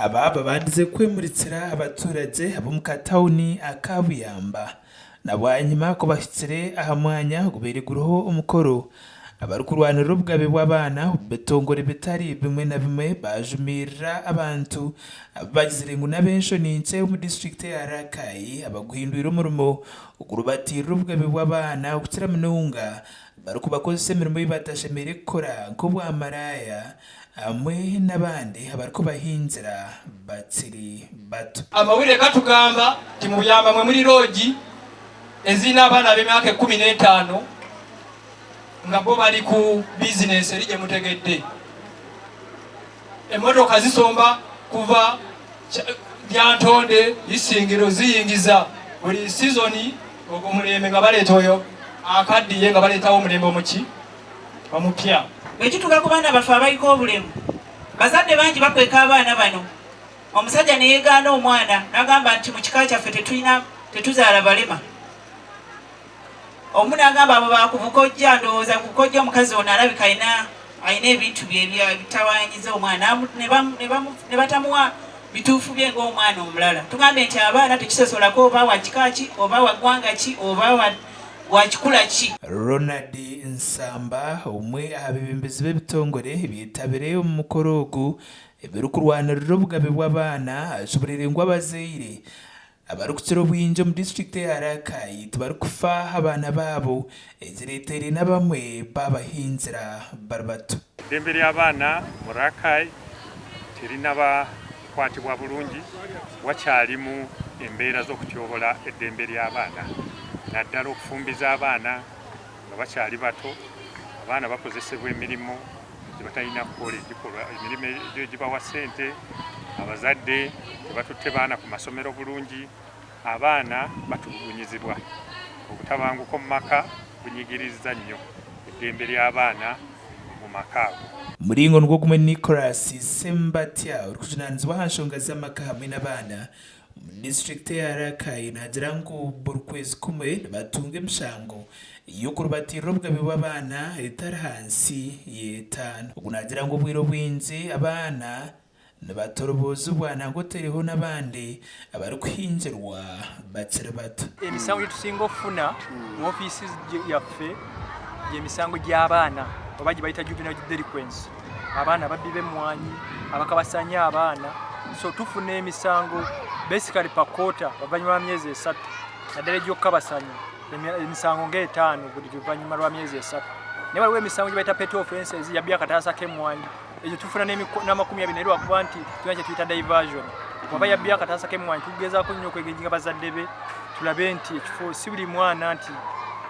aba babandize kwimuritsira abaturage abo mu katawuni akabuyamba nabwanyuma ko bashyitsire aha mwanya guberiguruho umukoro abari kurwanira ubwabe bw'abana betongore bitari bimwe na bimwe bajumirira abantu bagizire ngo nabensho nince mu district ya Rakai abaguhindura umurimo ugurubatira ubwabe bw'abana ukira mununga bari kubakoze imirimo yibatashe merekora ngo bwamaraya amwe n'abandi abariko bahinzira batsiri bato amawire katugamba timuyamba mwe muri rogi ezina abana b'emyaka 15 nga bo bali ku business erije mutegedde emotoka zisomba kuva Lyantonde isingiro ziyingiza buli season ogwo mulembe nga baleeta oyo akaddiye nga baleetawo omulembe omuki omupya Ekituga ku baana bafe abaliko obulemu bazadde bangi bakweka abaana bano omusajja ne yeegaana omwana n'agamba nti mu kika kyaffe tetuzaala balema omu n'agamba abo bakuvukojja ndowooza kukojja omukazi ono alabika ayina ebintu bitawaanyiza omwana ne batamuwa bituufu bye ng'omwana omulala tugambe nti abaana tekisosolako oba wa kika ki oba wa ggwanga ki oba wakikula ki. Ronald Nsamba umwe abebembezi b'ebitongore byitabire mu mukoro ogu ebiri kurwanirira obugabe bw'abaana ashoborere ngo abazaire abari kukira obwingi mu district ya Rakai tibari kufa abana babo eziretere na bamwe babahinzira bari bato eddembe ly'abaana mu Rakai terina bakwatibwa bulungi wakyalimu embeera z'okutyobola eddembe ly'abaana naddala okufumbiza abaana nga bakyali bato abaana bakozesebwa emirimu gyebatalina kukola egikolwa emirimu egibawa ssente abazadde tebatutte baana ku masomero bulungi abaana batulugunyizibwa obutabanguko mu maka bunyigiriza nnyo eddembe ly'abaana mu maka ago mulingo nigwo gumwe Nicholas Sembatya uri kujunanizibwa aha nshonga z'amaka hamwe n'abaana district ya Rakai nagira ngo buri kwezi kumwe batunge emishango y'okurubatira obugabe bw'abaana etari hansi y'etaano ugu nagira ngo obwire obwingi abaana nibatorobozibwa nango teriho n'abandi abari kuhingirwa bakiri bato emisango gyetusinga okufuna mu ofiisi yaffe gy'emisango gy'abaana oba gye bayita juvenile delinquency abaana babbi b'emmwanyi abakabasanya abaana so tufuna emisango basically per quarter bavanyuma myezi 3 naddala egy'okukabasanya emisango nga5 buli luvanyuma lwa myezi 3 ne waliwo emisango gye bayita pet offences yabbi akataasa k'emmwanyi ekyo tufuna n'20 lwakuba nti tulina kye tuyita diversion waba yabbi akataasa k'emmwanyi tugezaako nnyo okwegenjinga bazadde be tulabe nti ekifo si buli mwana nti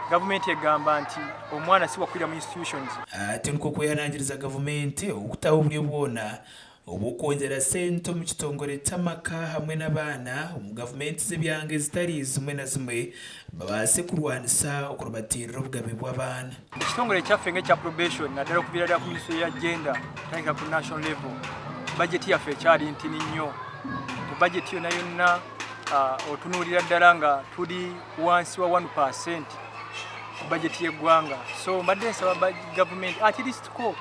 gavumenti egamba nti omwana si wakwira mu institutions ate niko kweyanangiriza gavumenti okutaho obuli bwona obukwongera sente mu kitongole ky'amaka hamwe n'abaana omu gavumenti z'ebyange zitari zimwe na zimwe babaase kurwanisa okurubatirira obugabe bw'abaana ekitongole kyaffe ng'ekya probation naddala okuviira ku minisitule ya gender tandika ku national level bajeti yaffe ekyali ntini nnyo ku bajeti yonna yonna otunuulira ddala nga tuli wansi wa 1% ku bajeti y'eggwanga so mbadde nsaba gavumenti at least ko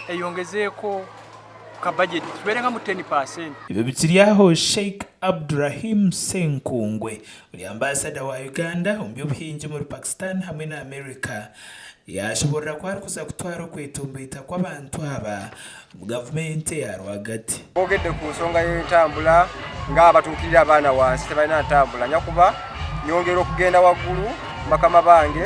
eyongezeeko ka budget tuberenga mu 10%. Ibyo bikiriaho Sheikh Abdurrahim Senkungwe uri ambassador wa Uganda mu by'ubuhinzi muri Pakistan hamwe na America yashobora kwari kuza kutwara kwetumbita kw'abantu aba mu government ya rwagati ogedde ku nsonga y'entambula nga abatukirira abaana wansi tebalina ntambula nyakuba nyongera okugenda waggulu makama bange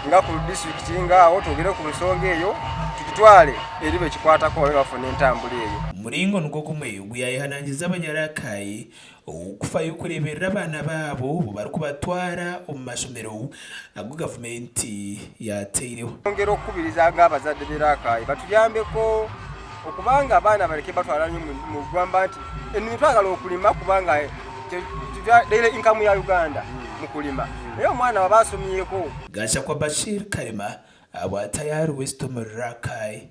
nga ku district nga awo togere ku nsonga eyo tukitwale eribe kikwatako babe bafuna entambula eyo mulingo nigwo gumwe guyayihanangiza abanyarakayi okufayo okureberera abaana baabo bari kubatwara omu mashomero ago gavumenti yateireho ongera okukubiriza ng'abazadde b'Rakayi batuyambeko okubanga abaana baleke batwala nnyo mu ggwanga nti ennimi twagala okulima kubanga daily income ya Uganda mu kulima naye omwana wabasomyeko gasha kwa Bashir Karima abwa tayari West Rakai